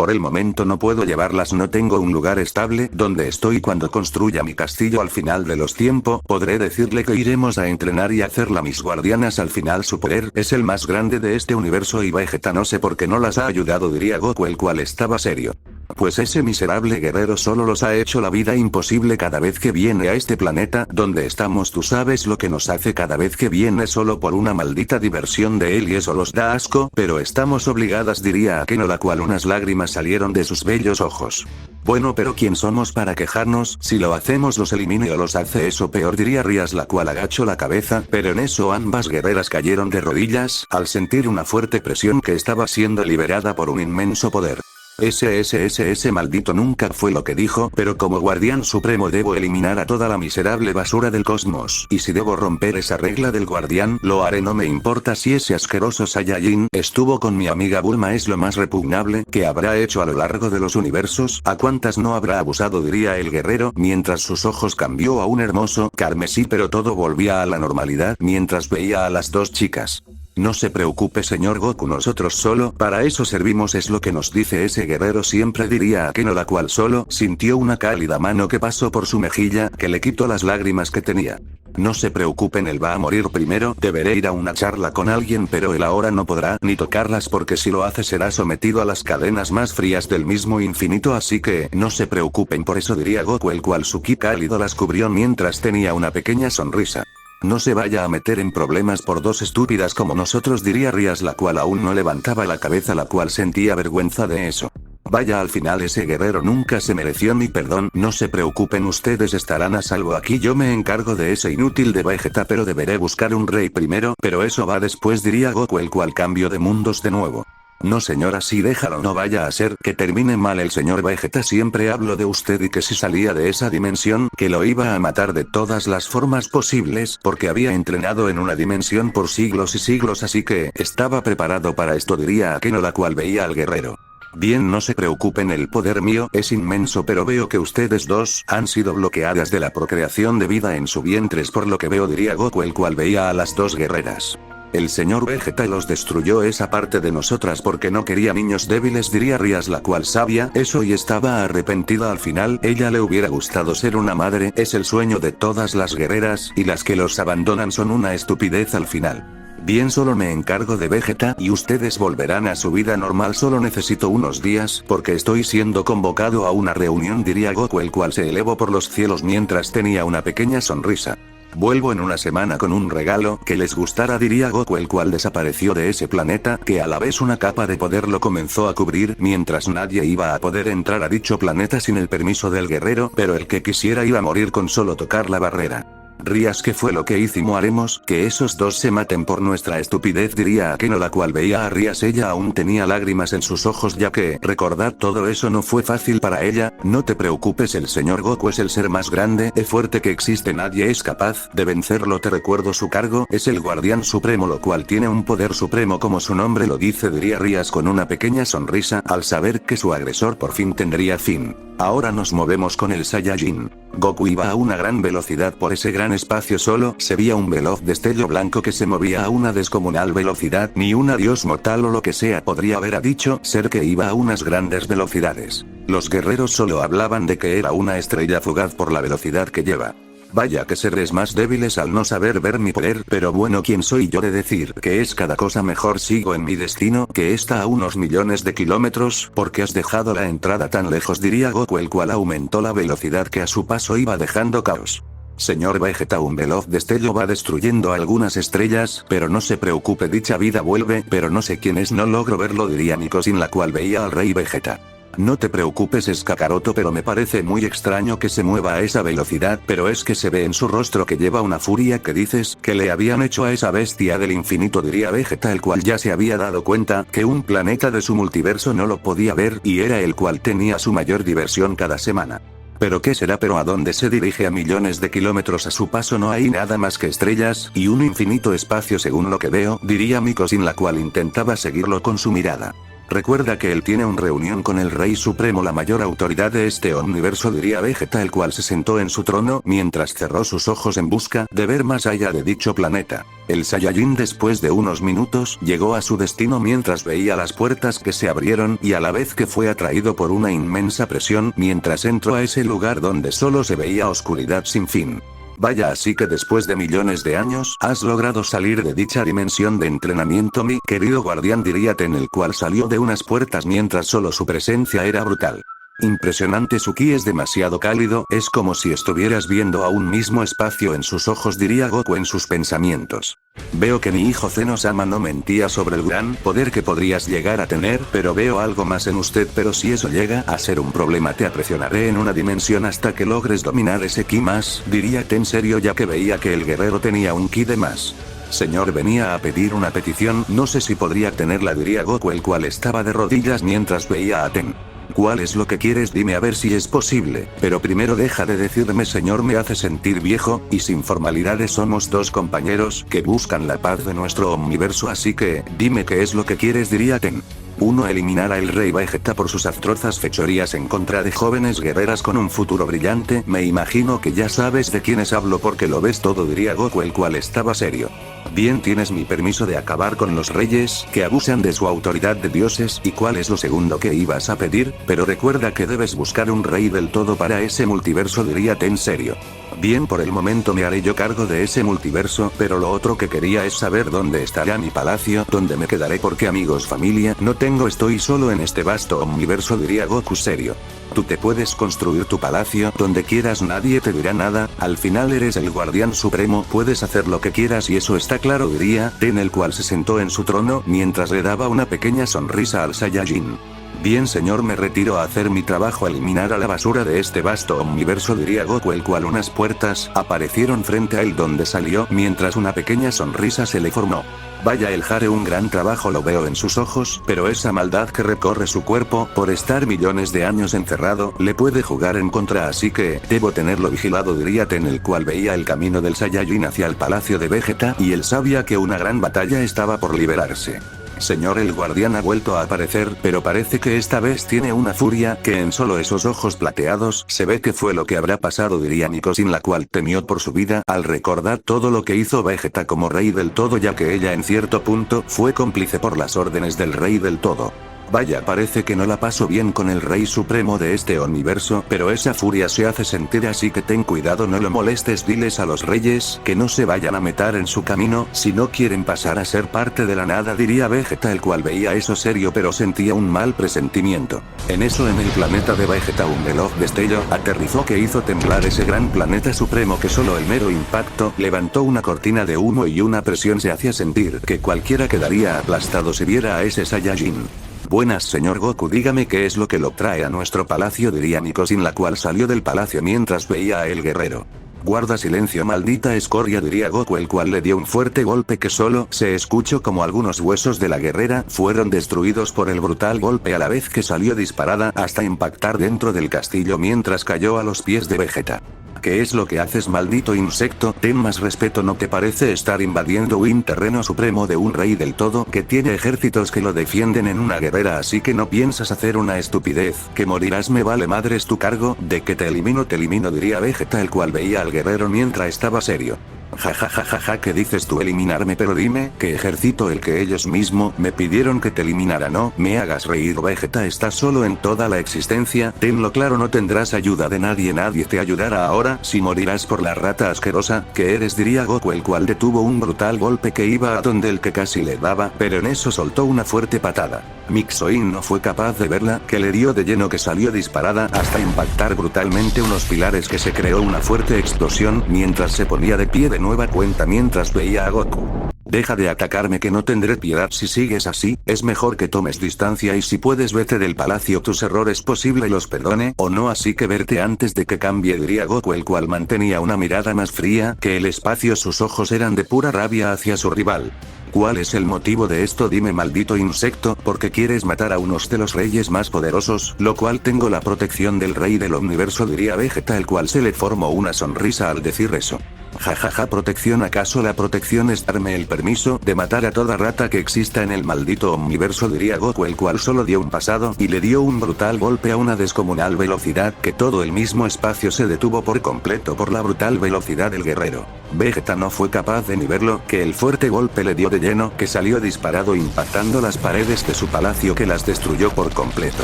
Por el momento no puedo llevarlas, no tengo un lugar estable donde estoy. Cuando construya mi castillo al final de los tiempos, podré decirle que iremos a entrenar y hacerla mis guardianas. Al final su poder es el más grande de este universo y Vegeta no sé por qué no las ha ayudado, diría Goku, el cual estaba serio. Pues ese miserable guerrero solo los ha hecho la vida imposible cada vez que viene a este planeta donde estamos. Tú sabes lo que nos hace cada vez que viene solo por una maldita diversión de él y eso los da asco, pero estamos obligadas, diría Akeno, la cual unas lágrimas salieron de sus bellos ojos. Bueno, pero ¿quién somos para quejarnos? Si lo hacemos los elimina o los hace eso peor, diría Rías, la cual agachó la cabeza, pero en eso ambas guerreras cayeron de rodillas, al sentir una fuerte presión que estaba siendo liberada por un inmenso poder. Ese maldito nunca fue lo que dijo, pero como guardián supremo debo eliminar a toda la miserable basura del cosmos, y si debo romper esa regla del guardián, lo haré, no me importa si ese asqueroso Saiyajin estuvo con mi amiga Bulma, es lo más repugnable que habrá hecho a lo largo de los universos, a cuántas no habrá abusado, diría el guerrero, mientras sus ojos cambió a un hermoso carmesí, pero todo volvía a la normalidad mientras veía a las dos chicas. No se preocupe señor Goku, nosotros solo para eso servimos, es lo que nos dice ese guerrero siempre, diría Akeno, la cual solo sintió una cálida mano que pasó por su mejilla que le quitó las lágrimas que tenía. No se preocupen, él va a morir primero, deberé ir a una charla con alguien, pero él ahora no podrá ni tocarlas porque si lo hace será sometido a las cadenas más frías del mismo infinito, así que no se preocupen por eso, diría Goku, el cual su ki cálido las cubrió mientras tenía una pequeña sonrisa. No se vaya a meter en problemas por dos estúpidas como nosotros, diría Rías, la cual aún no levantaba la cabeza, la cual sentía vergüenza de eso. Vaya, al final ese guerrero nunca se mereció mi perdón, no se preocupen, ustedes estarán a salvo aquí, yo me encargo de ese inútil de Vegeta, pero deberé buscar un rey primero, pero eso va después, diría Goku, el cual cambio de mundos de nuevo. No señora, sí, déjalo, no vaya a ser que termine mal el señor Vegeta, siempre hablo de usted y que si salía de esa dimensión, que lo iba a matar de todas las formas posibles, porque había entrenado en una dimensión por siglos y siglos, así que estaba preparado para esto, diría Akeno, la cual veía al guerrero. Bien, no se preocupen, el poder mío es inmenso, pero veo que ustedes dos han sido bloqueadas de la procreación de vida en su vientre, es por lo que veo, diría Goku, el cual veía a las dos guerreras. El señor Vegeta los destruyó esa parte de nosotras porque no quería niños débiles, diría Rías, la cual sabía eso y estaba arrepentida. Al final ella le hubiera gustado ser una madre, es el sueño de todas las guerreras, y las que los abandonan son una estupidez al final. Bien, solo me encargo de Vegeta y ustedes volverán a su vida normal, solo necesito unos días porque estoy siendo convocado a una reunión, diría Goku, el cual se elevó por los cielos mientras tenía una pequeña sonrisa. Vuelvo en una semana con un regalo que les gustará, diría Goku, el cual desapareció de ese planeta, que a la vez una capa de poder lo comenzó a cubrir, mientras nadie iba a poder entrar a dicho planeta sin el permiso del guerrero, pero el que quisiera iba a morir con solo tocar la barrera. Rías, ¿qué fue lo que hicimos? Haremos que esos dos se maten por nuestra estupidez, diría Akeno, la cual veía a Rías, ella aún tenía lágrimas en sus ojos ya que recordar todo eso no fue fácil para ella. No te preocupes, el señor Goku es el ser más grande y fuerte que existe, nadie es capaz de vencerlo, te recuerdo su cargo, es el guardián supremo, lo cual tiene un poder supremo como su nombre lo dice, diría Rías con una pequeña sonrisa al saber que su agresor por fin tendría fin. Ahora nos movemos con el Saiyajin. Goku iba a una gran velocidad por ese gran espacio, solo se veía un veloz destello blanco que se movía a una descomunal velocidad, ni un adiós mortal o lo que sea podría haber dicho ser que iba a unas grandes velocidades. Los guerreros solo hablaban de que era una estrella fugaz por la velocidad que lleva. Vaya que seres más débiles al no saber ver mi poder, pero bueno, ¿quién soy yo de decir que es cada cosa mejor? Sigo en mi destino, que está a unos millones de kilómetros, porque has dejado la entrada tan lejos, diría Goku, el cual aumentó la velocidad que a su paso iba dejando caos. Señor Vegeta, un veloz destello va destruyendo algunas estrellas, pero no se preocupe, dicha vida vuelve, pero no sé quién es, no logro verlo, diría Nico, sin la cual veía al rey Vegeta. No te preocupes, es Kakaroto, pero me parece muy extraño que se mueva a esa velocidad, pero es que se ve en su rostro que lleva una furia que dices que le habían hecho a esa bestia del infinito, diría Vegeta, el cual ya se había dado cuenta que un planeta de su multiverso no lo podía ver y era el cual tenía su mayor diversión cada semana. ¿Pero qué será? ¿Pero a dónde se dirige? A millones de kilómetros a su paso no hay nada más que estrellas y un infinito espacio según lo que veo, diría Miko, sin la cual intentaba seguirlo con su mirada. Recuerda que él tiene una reunión con el Rey Supremo, la mayor autoridad de este universo, diría Vegeta, el cual se sentó en su trono mientras cerró sus ojos en busca de ver más allá de dicho planeta. El Saiyajin, después de unos minutos, llegó a su destino mientras veía las puertas que se abrieron y a la vez que fue atraído por una inmensa presión mientras entró a ese lugar donde solo se veía oscuridad sin fin. Vaya, así que después de millones de años, has logrado salir de dicha dimensión de entrenamiento, mi querido guardián, diría Ten, el cual salió de unas puertas mientras solo su presencia era brutal. Impresionante, su ki es demasiado cálido, es como si estuvieras viendo a un mismo espacio en sus ojos, diría Goku en sus pensamientos. Veo que mi hijo Zeno-sama no mentía sobre el gran poder que podrías llegar a tener, pero veo algo más en usted, pero si eso llega a ser un problema te aprisionaré en una dimensión hasta que logres dominar ese ki más, diría Ten serio, ya que veía que el guerrero tenía un ki de más. Señor, venía a pedir una petición, no sé si podría tenerla, diría Goku, el cual estaba de rodillas mientras veía a Ten. ¿Cuál es lo que quieres? Dime a ver si es posible, pero primero deja de decirme señor, me hace sentir viejo, y sin formalidades, somos dos compañeros que buscan la paz de nuestro universo, así que, dime qué es lo que quieres, diría Ten. 1. Eliminar al Rey Vegeta por sus atrozas fechorías en contra de jóvenes guerreras con un futuro brillante. Me imagino que ya sabes de quiénes hablo porque lo ves todo, diría Goku, el cual estaba serio. Bien, tienes mi permiso de acabar con los reyes que abusan de su autoridad de dioses. ¿Y cuál es lo segundo que ibas a pedir? Pero recuerda que debes buscar un rey del todo para ese multiverso, diría Ten serio. Bien, por el momento me haré yo cargo de ese multiverso, pero lo otro que quería es saber dónde estará mi palacio, dónde me quedaré, porque amigos, familia, no tengo, estoy solo en este vasto universo, diría Goku serio. Tú te puedes construir tu palacio donde quieras, nadie te dirá nada, al final eres el guardián supremo, puedes hacer lo que quieras y eso está claro, diría Ten, el cual se sentó en su trono mientras le daba una pequeña sonrisa al Saiyajin. Bien señor, me retiro a hacer mi trabajo, eliminar a la basura de este vasto universo, diría Goku, el cual unas puertas aparecieron frente a él donde salió mientras una pequeña sonrisa se le formó. Vaya, el Hare, un gran trabajo, lo veo en sus ojos, pero esa maldad que recorre su cuerpo por estar millones de años encerrado le puede jugar en contra, así que debo tenerlo vigilado, diría Ten, el cual veía el camino del Saiyajin hacia el palacio de Vegeta y él sabía que una gran batalla estaba por liberarse. Señor, el guardián ha vuelto a aparecer, pero parece que esta vez tiene una furia que en solo esos ojos plateados se ve que fue lo que habrá pasado, diría Nico, sin la cual temió por su vida al recordar todo lo que hizo Vegeta como rey del todo, ya que ella en cierto punto fue cómplice por las órdenes del rey del todo. Vaya, parece que no la paso bien con el Rey Supremo de este universo, pero esa furia se hace sentir, así que ten cuidado, no lo molestes, diles a los reyes que no se vayan a meter en su camino si no quieren pasar a ser parte de la nada, diría Vegeta, el cual veía eso serio pero sentía un mal presentimiento. En eso, en el planeta de Vegeta, un veloz destello aterrizó que hizo temblar ese gran planeta supremo, que solo el mero impacto levantó una cortina de humo y una presión se hacía sentir que cualquiera quedaría aplastado si viera a ese Saiyajin. Buenas señor Goku, dígame qué es lo que lo trae a nuestro palacio, diría Nico, sin la cual salió del palacio mientras veía a el guerrero. Guarda silencio, maldita escoria, diría Goku, el cual le dio un fuerte golpe que solo se escuchó como algunos huesos de la guerrera fueron destruidos por el brutal golpe a la vez que salió disparada hasta impactar dentro del castillo mientras cayó a los pies de Vegeta. ¿Qué es lo que haces, maldito insecto? Ten más respeto, ¿no te parece estar invadiendo un terreno supremo de un rey del todo que tiene ejércitos que lo defienden en una guerrera, así que no piensas hacer una estupidez, que morirás, me vale madres tu cargo, de que te elimino, diría Vegeta, el cual veía al guerrero mientras estaba serio. Ja, ¿qué dices tú, eliminarme? Pero dime, ¿qué ejército? El que ellos mismos me pidieron que te eliminara, no me hagas reír, Vegeta, estás solo en toda la existencia, tenlo claro, no tendrás ayuda de nadie, nadie te ayudará ahora, si morirás por la rata asquerosa que eres, diría Goku, el cual detuvo un brutal golpe que iba a donde el que casi le daba, pero en eso soltó una fuerte patada. Mixoin no fue capaz de verla, que le dio de lleno, que salió disparada hasta impactar brutalmente unos pilares, que se creó una fuerte explosión mientras se ponía de pie de nueva cuenta mientras veía a Goku. Deja de atacarme, que no tendré piedad si sigues así, es mejor que tomes distancia y si puedes vete del palacio, tus errores posible los perdone o no, así que verte antes de que cambie, diría Goku, el cual mantenía una mirada más fría que el espacio, sus ojos eran de pura rabia hacia su rival. ¿Cuál es el motivo de esto? Dime, maldito insecto, porque quieres matar a unos de los reyes más poderosos, lo cual tengo la protección del rey del universo, diría Vegeta, el cual se le formó una sonrisa al decir eso. Jajaja, protección. ¿Acaso la protección es darme el permiso de matar a toda rata que exista en el maldito omniverso? Diría Goku, el cual solo dio un pasado y le dio un brutal golpe a una descomunal velocidad que todo el mismo espacio se detuvo por completo por la brutal velocidad del guerrero. Vegeta no fue capaz de ni verlo, que el fuerte golpe le dio de lleno, que salió disparado impactando las paredes de su palacio, que las destruyó por completo.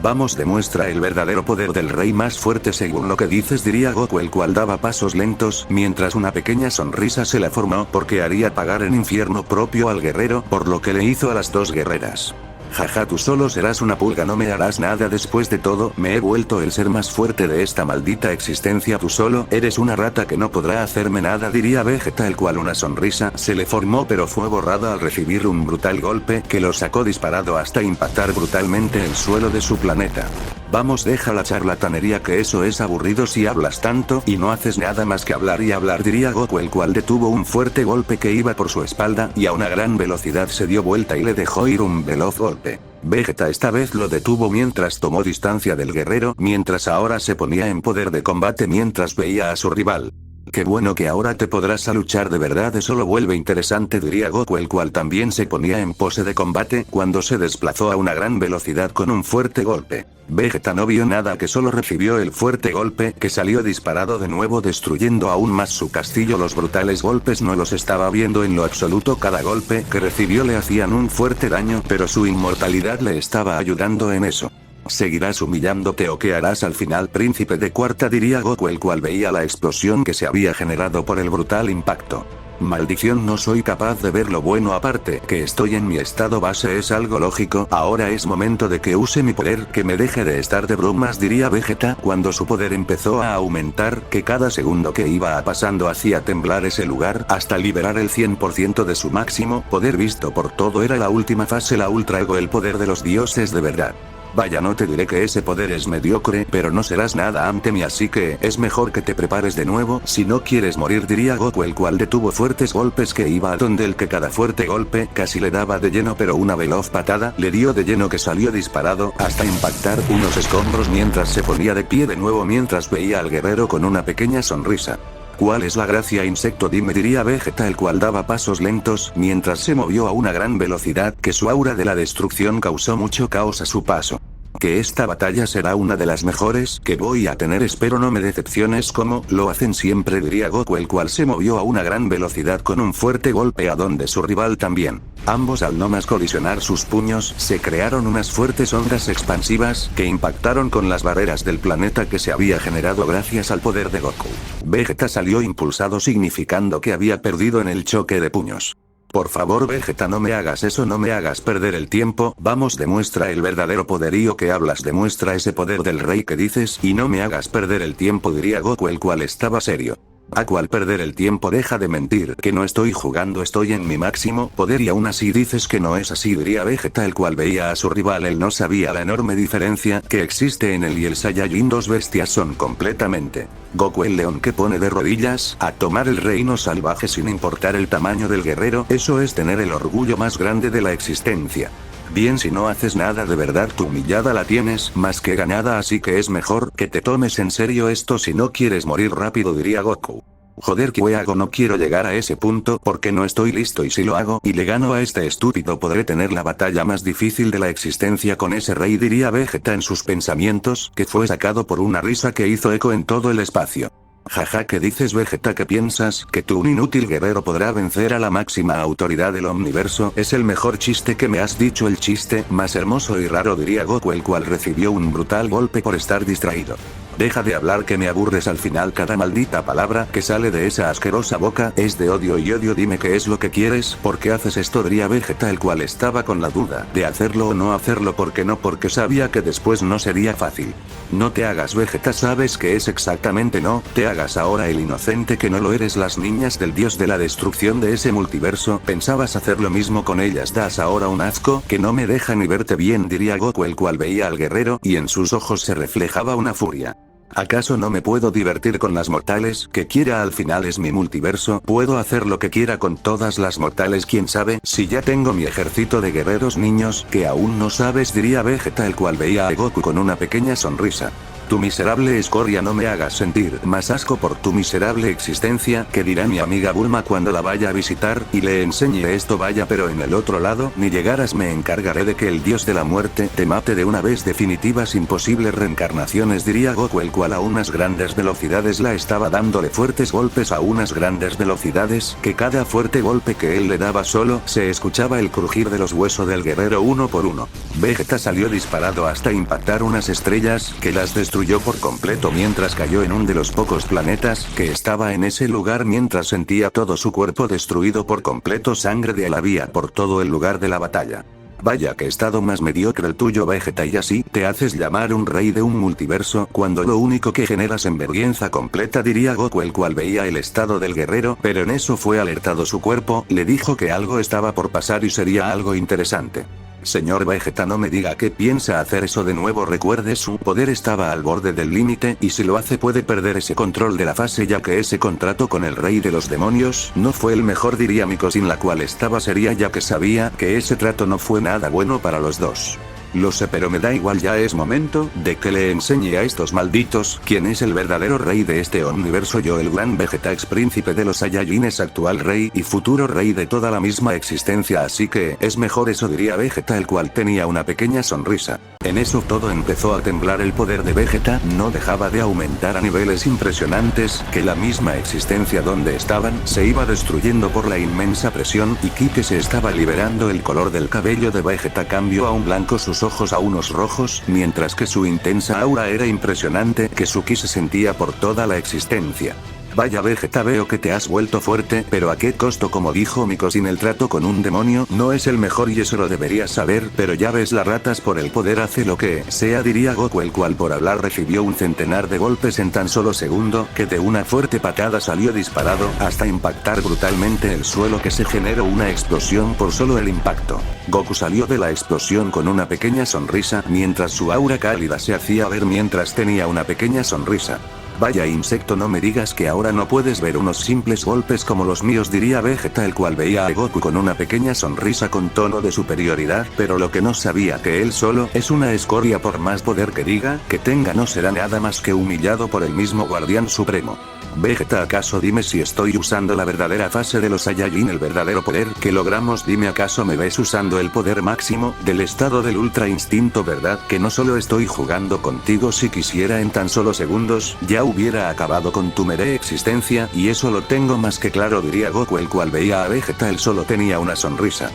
Vamos, demuestra el verdadero poder del rey más fuerte según lo que dices, diría Goku, el cual daba pasos lentos, mientras una pequeña sonrisa se le formó, porque haría pagar en infierno propio al guerrero por lo que le hizo a las dos guerreras. Jaja, tú solo serás una pulga, no me harás nada. Después de todo, me he vuelto el ser más fuerte de esta maldita existencia. Tú solo eres una rata que no podrá hacerme nada, diría Vegeta, el cual una sonrisa se le formó, pero fue borrada al recibir un brutal golpe que lo sacó disparado hasta impactar brutalmente el suelo de su planeta. Vamos, deja la charlatanería, que eso es aburrido si hablas tanto y no haces nada más que hablar y hablar, diría Goku, el cual detuvo un fuerte golpe que iba por su espalda y a una gran velocidad se dio vuelta y le dejó ir un veloz golpe. Vegeta esta vez lo detuvo mientras tomó distancia del guerrero, mientras ahora se ponía en poder de combate mientras veía a su rival. Qué bueno que ahora te podrás a luchar de verdad, eso lo vuelve interesante, diría Goku, el cual también se ponía en pose de combate cuando se desplazó a una gran velocidad con un fuerte golpe. Vegeta no vio nada, que solo recibió el fuerte golpe que salió disparado de nuevo, destruyendo aún más su castillo. Los brutales golpes no los estaba viendo en lo absoluto, cada golpe que recibió le hacían un fuerte daño, pero su inmortalidad le estaba ayudando en eso. ¿Seguirás humillándote o qué harás al final, príncipe de cuarta?, diría Goku, el cual veía la explosión que se había generado por el brutal impacto. Maldición, no soy capaz de ver lo bueno, aparte que estoy en mi estado base, es algo lógico. Ahora es momento de que use mi poder, que me deje de estar de bromas, diría Vegeta, cuando su poder empezó a aumentar, que cada segundo que iba pasando hacía temblar ese lugar, hasta liberar el 100% de su máximo poder visto por todo. Era la última fase, la Ultra Ego, el poder de los dioses de verdad. Vaya, no te diré que ese poder es mediocre, pero no serás nada ante mí, así que es mejor que te prepares de nuevo si no quieres morir, diría Goku, el cual detuvo fuertes golpes que iba a donde el que cada fuerte golpe casi le daba de lleno, pero una veloz patada le dio de lleno que salió disparado hasta impactar unos escombros mientras se ponía de pie de nuevo, mientras veía al guerrero con una pequeña sonrisa. ¿Cuál es la gracia, insecto? Dime, diría Vegeta, el cual daba pasos lentos mientras se movió a una gran velocidad, que su aura de la destrucción causó mucho caos a su paso. Que esta batalla será una de las mejores que voy a tener, espero no me decepciones como lo hacen siempre, diría Goku, el cual se movió a una gran velocidad con un fuerte golpe a donde su rival también. Ambos, al no más colisionar sus puños, se crearon unas fuertes ondas expansivas que impactaron con las barreras del planeta que se había generado gracias al poder de Goku. Vegeta salió impulsado, significando que había perdido en el choque de puños. Por favor, Vegeta, no me hagas eso, no me hagas perder el tiempo. Vamos, demuestra el verdadero poderío que hablas, demuestra ese poder del rey que dices y no me hagas perder el tiempo, diría Goku, el cual estaba serio. ¿A cuál perder el tiempo? Deja de mentir, que no estoy jugando, estoy en mi máximo poder y aún así dices que no es así, diría Vegeta, el cual veía a su rival. Él no sabía la enorme diferencia que existe en él y el Saiyajin. Dos bestias son completamente. Goku, el león que pone de rodillas a tomar el reino salvaje sin importar el tamaño del guerrero, eso es tener el orgullo más grande de la existencia. Bien, si no haces nada de verdad, tu humillada la tienes más que ganada, así que es mejor que te tomes en serio esto si no quieres morir rápido, diría Goku. Joder, ¿qué hago? No quiero llegar a ese punto porque no estoy listo, y si lo hago y le gano a este estúpido podré tener la batalla más difícil de la existencia con ese rey, diría Vegeta en sus pensamientos, que fue sacado por una risa que hizo eco en todo el espacio. Jaja, ¿qué dices, Vegeta? ¿Qué piensas? ¿Que tú, un inútil guerrero, podrá vencer a la máxima autoridad del omniverso? Es el mejor chiste que me has dicho, el chiste más hermoso y raro, diría Goku, el cual recibió un brutal golpe por estar distraído. Deja de hablar, que me aburres, al final cada maldita palabra que sale de esa asquerosa boca es de odio y odio. Dime qué es lo que quieres, ¿por qué haces esto?, diría Vegeta, el cual estaba con la duda de hacerlo o no hacerlo. ¿Por qué no? Porque sabía que después no sería fácil. No te hagas, Vegeta, sabes que es exactamente no te hagas ahora el inocente, que no lo eres. Las niñas del dios de la destrucción de ese multiverso, pensabas hacer lo mismo con ellas. Das ahora un asco que no me deja ni verte bien, diría Goku, el cual veía al guerrero y en sus ojos se reflejaba una furia. ¿Acaso no me puedo divertir con las mortales? Que quiera, al final es mi multiverso, puedo hacer lo que quiera con todas las mortales. Quién sabe si ya tengo mi ejército de guerreros niños que aún no sabes, diría Vegeta, el cual veía a Goku con una pequeña sonrisa. Tu miserable escoria, no me hagas sentir más asco por tu miserable existencia, que dirá mi amiga Bulma cuando la vaya a visitar, y le enseñe esto. Vaya, pero en el otro lado, ni llegarás, me encargaré de que el dios de la muerte te mate de una vez definitiva sin posibles reencarnaciones, diría Goku, el cual a unas grandes velocidades la estaba dándole fuertes golpes a unas grandes velocidades, que cada fuerte golpe que él le daba solo se escuchaba el crujir de los huesos del guerrero uno por uno. Vegeta salió disparado hasta impactar unas estrellas, que las destruyó por completo mientras cayó en un de los pocos planetas que estaba en ese lugar, mientras sentía todo su cuerpo destruido por completo. Sangre de Alavía por todo el lugar de la batalla. Vaya que estado más mediocre el tuyo, Vegeta, y así te haces llamar un rey de un multiverso cuando lo único que generas es vergüenza completa, diría Goku, el cual veía el estado del guerrero, pero en eso fue alertado su cuerpo, le dijo que algo estaba por pasar y sería algo interesante. Señor Vegeta, no me diga que piensa hacer eso de nuevo. Recuerde, su poder estaba al borde del límite, y si lo hace puede perder ese control de la fase, ya que ese contrato con el rey de los demonios no fue el mejor, diría Miko, sin la cual estaba seria, ya que sabía que ese trato no fue nada bueno para los dos. Lo sé, pero me da igual, ya es momento de que le enseñe a estos malditos quién es el verdadero rey de este universo. Yo, el gran Vegeta, ex príncipe de los Saiyajines, actual rey y futuro rey de toda la misma existencia, así que es mejor eso, diría Vegeta, el cual tenía una pequeña sonrisa. En eso todo empezó a temblar. El poder de Vegeta no dejaba de aumentar a niveles impresionantes, que la misma existencia donde estaban se iba destruyendo por la inmensa presión, y Kike se estaba liberando. El color del cabello de Vegeta cambió a un blanco, sus ojos a unos rojos, mientras que su intensa aura era impresionante, que su ki se sentía por toda la existencia. Vaya Vegeta, veo que te has vuelto fuerte, pero ¿a qué costo? Como dijo Miko, sin el trato con un demonio no es el mejor, y eso lo deberías saber, pero ya ves, las ratas por el poder hace lo que sea, diría Goku, el cual por hablar recibió un centenar de golpes en tan solo segundo, que de una fuerte patada salió disparado, hasta impactar brutalmente el suelo, que se generó una explosión por solo el impacto. Goku salió de la explosión con una pequeña sonrisa, mientras su aura cálida se hacía ver mientras tenía una pequeña sonrisa. Vaya insecto, no me digas que ahora no puedes ver unos simples golpes como los míos, diría Vegeta, el cual veía a Goku con una pequeña sonrisa con tono de superioridad, pero lo que no sabía que él solo es una escoria. Por más poder que diga que tenga, no será nada más que humillado por el mismo Guardián Supremo. Vegeta, ¿acaso dime si estoy usando la verdadera fase de los Saiyajin, el verdadero poder que logramos? Dime, ¿acaso me ves usando el poder máximo del estado del Ultra Instinto? ¿Verdad que no solo estoy jugando contigo? Si quisiera en tan solo segundos ya hubiera acabado con tu mere existencia, y eso lo tengo más que claro, diría Goku, el cual veía a Vegeta, él solo tenía una sonrisa.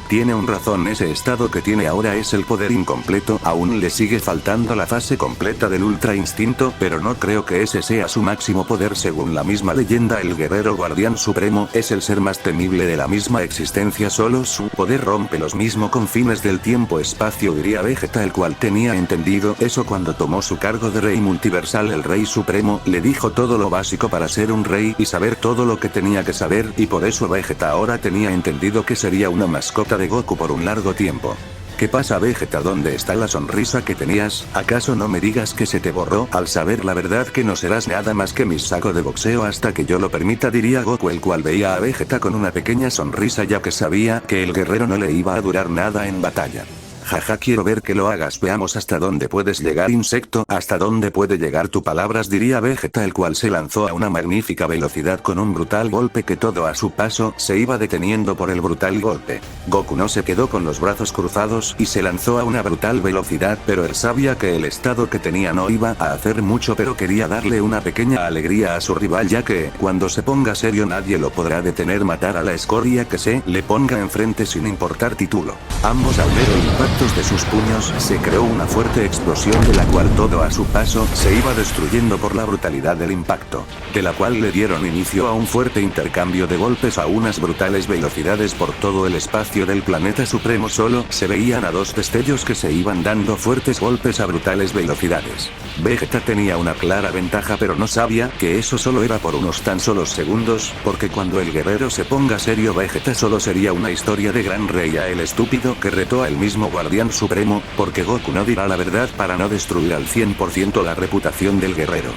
Tiene un razón, ese estado que tiene ahora es el poder incompleto, aún le sigue faltando la fase completa del Ultra Instinto, pero no creo que ese sea su máximo poder. Según la misma leyenda, el guerrero Guardián Supremo es el ser más temible de la misma existencia, solo su poder rompe los mismos confines del tiempo-espacio, diría Vegeta, el cual tenía entendido eso cuando tomó su cargo de rey multiversal. El rey supremo le dijo todo lo básico para ser un rey y saber todo lo que tenía que saber, y por eso Vegeta ahora tenía entendido que sería una mascota de Goku por un largo tiempo. ¿Qué pasa, Vegeta? ¿Dónde está la sonrisa que tenías? ¿Acaso no me digas que se te borró al saber la verdad que no serás nada más que mi saco de boxeo hasta que yo lo permita? Diría Goku, el cual veía a Vegeta con una pequeña sonrisa, ya que sabía que el guerrero no le iba a durar nada en batalla. Jaja, quiero ver que lo hagas, veamos hasta dónde puedes llegar, insecto, hasta dónde puede llegar tu palabras, diría Vegeta, el cual se lanzó a una magnífica velocidad con un brutal golpe que todo a su paso se iba deteniendo por el brutal golpe. Goku no se quedó con los brazos cruzados y se lanzó a una brutal velocidad, pero él sabía que el estado que tenía no iba a hacer mucho, pero quería darle una pequeña alegría a su rival, ya que cuando se ponga serio nadie lo podrá detener. Matar a la escoria que se le ponga enfrente sin importar título. Ambos, al ver el impacto de sus puños, se creó una fuerte explosión, de la cual todo a su paso se iba destruyendo por la brutalidad del impacto, de la cual le dieron inicio a un fuerte intercambio de golpes a unas brutales velocidades por todo el espacio del planeta supremo. Solo se veían a dos destellos que se iban dando fuertes golpes a brutales velocidades. Vegeta tenía una clara ventaja, pero no sabía que eso solo era por unos tan solos segundos, porque cuando el guerrero se ponga serio, Vegeta solo sería una historia de gran rey a el estúpido que retó al mismo Guardián Supremo, porque Goku no dirá la verdad para no destruir al 100% la reputación del guerrero.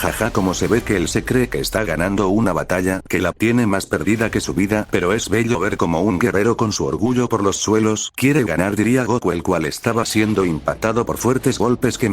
Jaja, como se ve que él se cree que está ganando una batalla, que la tiene más perdida que su vida, pero es bello ver como un guerrero con su orgullo por los suelos, quiere ganar, diría Goku, el cual estaba siendo impactado por fuertes golpes que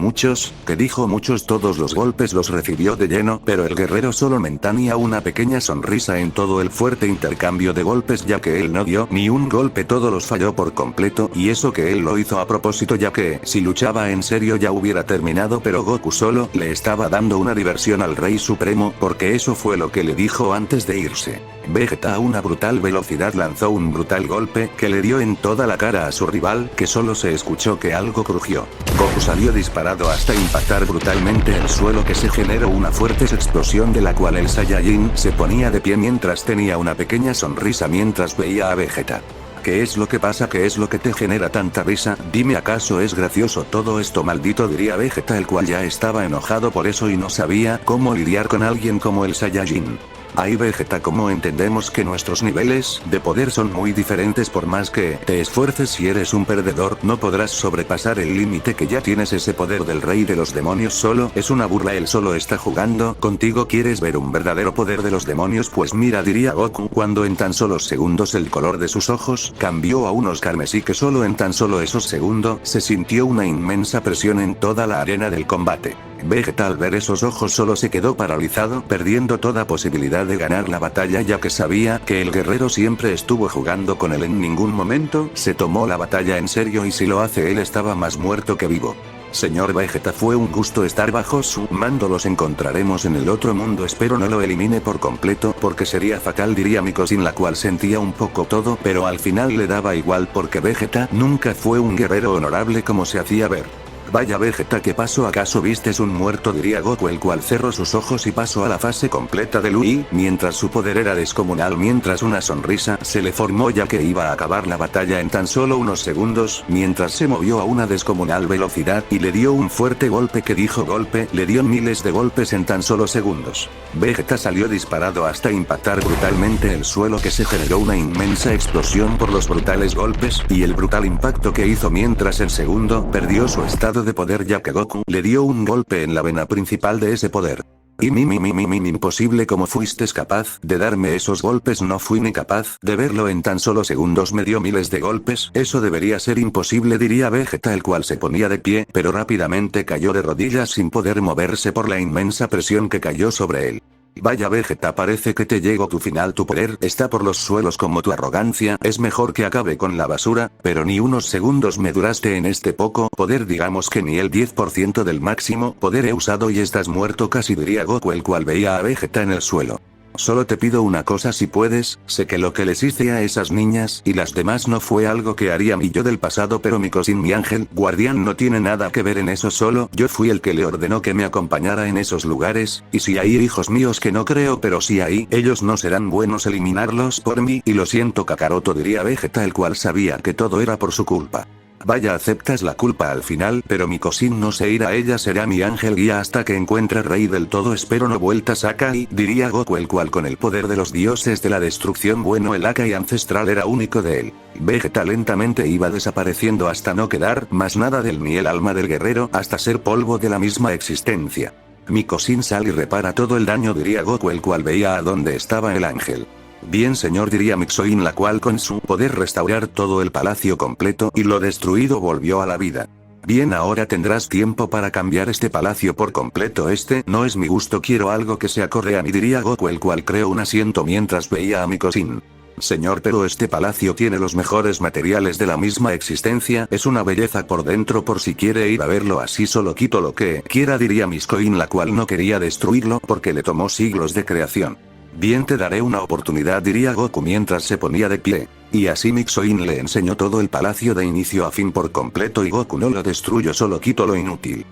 dijo muchos, todos los golpes los recibió de lleno, pero el guerrero solo mantenía una pequeña sonrisa en todo el fuerte intercambio de golpes, ya que él no dio ni un golpe, todos los falló por completo, y eso que él lo hizo a propósito, ya que, si luchaba en serio ya hubiera terminado, pero Goku solo le estaba dando una diversión al Rey Supremo, porque eso fue lo que le dijo antes de irse. Vegeta a una brutal velocidad lanzó un brutal golpe, que le dio en toda la cara a su rival, que solo se escuchó que algo crujió. Goku salió disparado hasta impactar brutalmente el suelo, que se generó una fuerte explosión de la cual el Saiyajin se ponía de pie mientras tenía una pequeña sonrisa mientras veía a Vegeta. ¿Qué es lo que pasa? ¿Qué es lo que te genera tanta risa? Dime, ¿acaso es gracioso todo esto, maldito?, diría Vegeta, el cual ya estaba enojado por eso y no sabía cómo lidiar con alguien como el Saiyajin. Ay, Vegeta, ¿cómo entendemos que nuestros niveles de poder son muy diferentes? Por más que te esfuerces, si eres un perdedor, no podrás sobrepasar el límite que ya tienes. Ese poder del rey de los demonios solo es una burla, él solo está jugando contigo. ¿Quieres ver un verdadero poder de los demonios? Pues mira, diría Goku, cuando en tan solo segundos el color de sus ojos cambió a unos carmesí, que solo en tan solo esos segundos se sintió una inmensa presión en toda la arena del combate. Vegeta al ver esos ojos solo se quedó paralizado, perdiendo toda posibilidad de ganar la batalla, ya que sabía que el guerrero siempre estuvo jugando con él, en ningún momento se tomó la batalla en serio, y si lo hace él estaba más muerto que vivo. Señor Vegeta, fue un gusto estar bajo su mando, los encontraremos en el otro mundo, espero no lo elimine por completo porque sería fatal, diría Miko, sin la cual sentía un poco todo, pero al final le daba igual porque Vegeta nunca fue un guerrero honorable como se hacía ver. Vaya, Vegeta, ¿qué pasó? ¿Acaso vistes un muerto?, diría Goku, el cual cerró sus ojos y pasó a la fase completa de Lui, mientras su poder era descomunal, mientras una sonrisa se le formó, ya que iba a acabar la batalla en tan solo unos segundos, mientras se movió a una descomunal velocidad y le dio un fuerte golpe, que dijo golpe, le dio miles de golpes en tan solo segundos. Vegeta salió disparado hasta impactar brutalmente el suelo, que se generó una inmensa explosión por los brutales golpes y el brutal impacto que hizo, mientras el segundo perdió su estado de poder, ya que Goku le dio un golpe en la vena principal de ese poder. Y imposible, ¿cómo fuiste capaz de darme esos golpes? No fui ni capaz de verlo, en tan solo segundos me dio miles de golpes, eso debería ser imposible, diría Vegeta, el cual se ponía de pie, pero rápidamente cayó de rodillas sin poder moverse por la inmensa presión que cayó sobre él. Vaya, Vegeta, parece que te llegó tu final, tu poder está por los suelos como tu arrogancia, es mejor que acabe con la basura, pero ni unos segundos me duraste en este poco poder, digamos que ni el 10% del máximo poder he usado y estás muerto casi, diría Goku, el cual veía a Vegeta en el suelo. Solo te pido una cosa, si puedes, sé que lo que les hice a esas niñas y las demás no fue algo que haría mi yo del pasado, pero mi Cousin, mi ángel guardián, no tiene nada que ver en eso, solo yo fui el que le ordenó que me acompañara en esos lugares, y si hay hijos míos, que no creo, pero si hay, ellos no serán buenos eliminarlos por mí, y lo siento, Kakaroto, diría Vegeta, el cual sabía que todo era por su culpa. Vaya, aceptas la culpa al final, pero mi Cousin no se irá, ella será mi ángel guía hasta que encuentre rey del todo, espero no vueltas a Akai, diría Goku, el cual con el poder de los dioses de la destrucción, bueno, el Akai ancestral era único de él. Vegeta lentamente iba desapareciendo hasta no quedar más nada de él, ni el alma del guerrero, hasta ser polvo de la misma existencia. Mi Cousin sal y repara todo el daño, diría Goku, el cual veía a dónde estaba el ángel. Bien, señor, diría Mixoin, la cual con su poder restaurar todo el palacio completo y lo destruido volvió a la vida. Bien, ahora tendrás tiempo para cambiar este palacio por completo, este no es mi gusto, quiero algo que se acorde a mí, diría Goku, el cual creó un asiento mientras veía a mi Cousin. Señor, pero este palacio tiene los mejores materiales de la misma existencia, es una belleza por dentro, por si quiere ir a verlo, así solo quito lo que quiera, diría Mixcoin, la cual no quería destruirlo porque le tomó siglos de creación. Bien, te daré una oportunidad, diría Goku mientras se ponía de pie. Y así Mixoin le enseñó todo el palacio de inicio a fin por completo y Goku no lo destruyó, solo quitó lo inútil.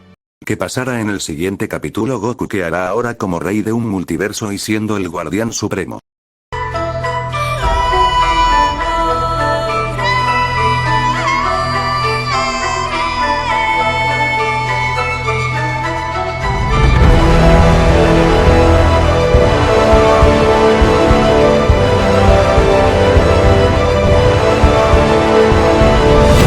¿Qué pasará en el siguiente capítulo? Goku, ¿qué hará ahora como rey de un multiverso y siendo el guardián supremo?